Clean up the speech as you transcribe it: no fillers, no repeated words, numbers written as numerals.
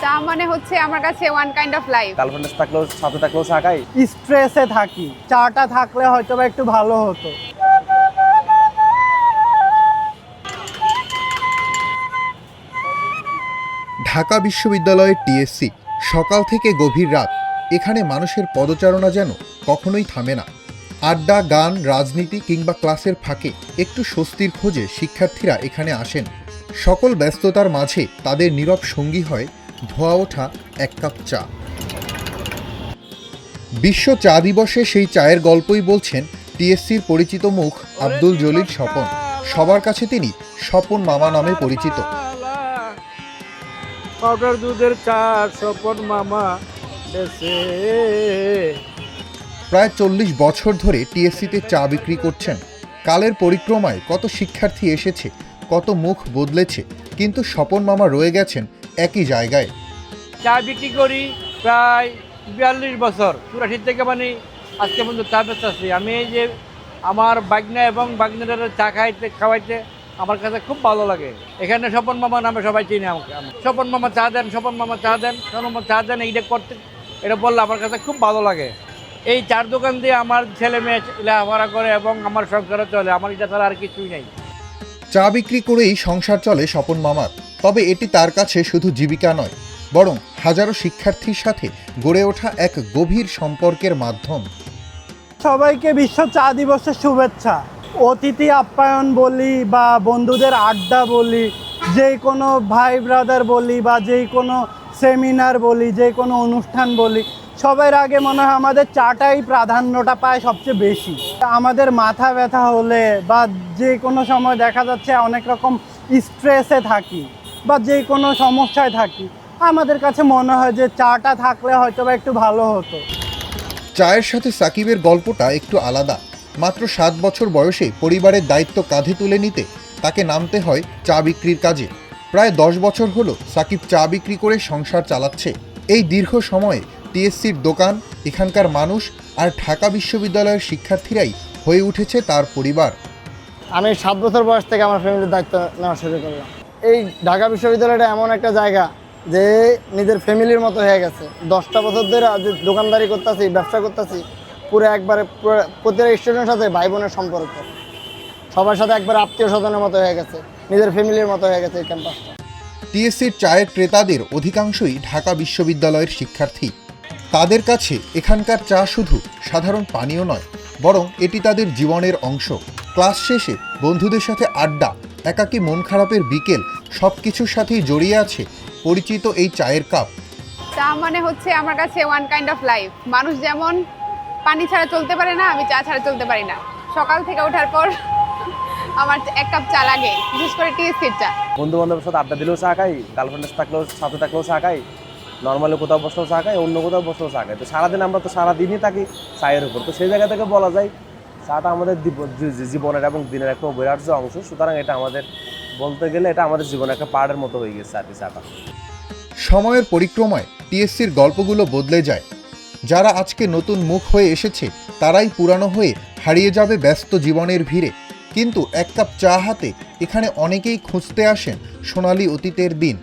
চা মানে হচ্ছে আমার কাছে one kind of life. Girlfriend থাকলেও সাথে থাকলেও চা খাই। স্ট্রেসে থাকি, চাটা থাকলে হয়তো বা একটু ভালো হতো। ঢাকা বিশ্ববিদ্যালয়ের টিএসসি, সকাল থেকে গভীর রাত এখানে মানুষের পদচারণা যেন কখনোই থামে না। আড্ডা, গান, রাজনীতি কিংবা ক্লাসের ফাঁকে একটু স্বস্তির খোঁজে শিক্ষার্থীরা এখানে আসেন। সকল ব্যস্ততার মাঝে তাদের নীরব সঙ্গী হয় ধোয়া ওঠা এক কাপ চা। বিশ্ব চা দিবসে সেই চায়ের গল্পই বলছেন টিএসসির পরিচিত মুখ আব্দুল জলিল স্বপন। সবার কাছে তিনি স্বপন মামা নামে পরিচিত। পাউডার দুধের চা স্বপন মামা দেশে। প্রায় 40 বছর ধরে টিএসসিতে চা বিক্রি করছেন। কালের পরিক্রমায় কত শিক্ষার্থী এসেছে, কত মুখ বদলেছে, কিন্তু স্বপন মামা রয়ে গেছেন একই জায়গায়। চা বিক্রি করি প্রায় 42 বছর, 84 থেকে মানে আজকে পর্যন্ত চা বেচতেছি। আমি এই যে আমার বাগনা এবং বাগনাদের চা খাওয়াইতে আমার কাছে খুব ভালো লাগে। এখানে স্বপন মামা নামে সবাই চিনে আমাকে। স্বপন মামা চা দেন, স্বপন মামা চা দেন, স্বপন মামা চা দেন, এইটা করতে, এটা বললে আমার কাছে খুব ভালো লাগে। এই চার দোকান দিয়ে আমার ছেলে মেয়ে লেখাপড়া করে এবং আমার সংসারও চলে। আমার এটা ছাড়া আর কিছুই নেই। চা বিক্রি করেই সংসার চলে স্বপন মামার। তবে এটি তার কাছে শুধু জীবিকা নয়, বরং হাজারো শিক্ষার্থীর সাথে গড়ে ওঠা এক গভীর সম্পর্কের মাধ্যম। সবাইকে বিশ্ব চা দিবসের শুভেচ্ছা। অতিথি আপ্যায়ন বলি বা বন্ধুদের আড্ডা বলি, যে কোনো ভাই ব্রাদার বলি বা যেই কোনো সেমিনার বলি, যে কোনো অনুষ্ঠান বলি, সবার আগে মনে হয় আমাদের চাটাই প্রাধান্যটা পায় সবচেয়ে বেশি। আমাদের মাথা ব্যথা হলে বা যে কোনো সময় দেখা যাচ্ছে অনেক রকম স্ট্রেসে থাকি বা যে কোনো সমস্যায় থাকি, আমাদের কাছে মনে হয় যে চাটা থাকলে হয়তো বা একটু ভালো হতো। চায়ের সাথে সাকিবের গল্পটা একটু আলাদা। মাত্র 7 বছর বয়সে পরিবারের দায়িত্ব কাঁধে তুলে নিতে তাকে নামতে হয় চা বিক্রির কাজে। প্রায় 10 বছর হলো সাকিব চা বিক্রি করে সংসার চালাচ্ছে। এই দীর্ঘ সময়ে টিএসসির দোকান, এখানকার মানুষ আর ঢাকা বিশ্ববিদ্যালয়ের শিক্ষার্থীরাই হয়ে উঠেছে তার পরিবার। আমি 7 বছর বয়স থেকে আমার ফ্যামিলির দায়িত্ব নেওয়া শুরু করলাম। এই ঢাকা বিশ্ববিদ্যালয়টা এমন একটা জায়গা যে নিজের ফ্যামিলির মতো হয়ে গেছে। 10টা বছর ধরে যে দোকানদারি করতেছি, ব্যবসা করতেছি, পুরো একবারে প্রতিটা স্টুডেন্টের সাথে ভাই বোনের সম্পর্ক, সবার সাথে একবার আত্মীয় স্বজনের মতো হয়ে গেছে, নিজের ফ্যামিলির মতো হয়ে গেছে এই ক্যাম্পাসটা। টিএসসির চায়ের ক্রেতাদের অধিকাংশই ঢাকা বিশ্ববিদ্যালয়ের শিক্ষার্থী। তাদের কাছে এখানকার চা শুধু সাধারণ পানীয় নয়, বরং এটি তাদের জীবনের অংশ। ক্লাস শেষে বন্ধুদের সাথে আড্ডা, একাকী মন খারাপের বিকেল, সব কিছুর সাথেই জড়িয়ে আছে পরিচিত এই চায়ের কাপ। চা মানে হচ্ছে আমার কাছে ওয়ান কাইন্ড অফ লাইফ। মানুষ যেমন পানি ছাড়া চলতে পারে না, আমি চা ছাড়া চলতে পারি না। সকাল থেকে ওঠার পর আমার এক কাপ চা লাগে, বিশেষ করে টিএসসির চা। বন্ধু বান্ধবের সাথে আড্ডা দিলেও চা খাই, গার্লফ্রেন্ড থাকলেও সাথে থাকলেও চা খাই, নর্মালি কোথাও বসলেও চা খাই, অন্য কোথাও বসলেও চা খাই। তো সারাদিন আমরা তো সারাদিনই থাকি চায়ের উপর। তো সেই জায়গা থেকে বলা যায় চাটা আমাদের জীবনের এবং দিনের একটা অবিরার্য অংশ। সুতরাং এটা আমাদের বলতে গেলে এটা আমাদের জীবনের একটা পার্টের মতো হয়ে গেছে আর কি চাটা। সময়ের পরিক্রমায় টিএসসির গল্পগুলো বদলে যায়। যারা আজকে নতুন মুখ হয়ে এসেছে তারাই পুরানো হয়ে হারিয়ে যাবে ব্যস্ত জীবনের ভিড়ে। কিন্তু এক কাপ চা হাতে এখানে অনেকেই খুঁজতে আসেন সোনালী অতীতের দিন।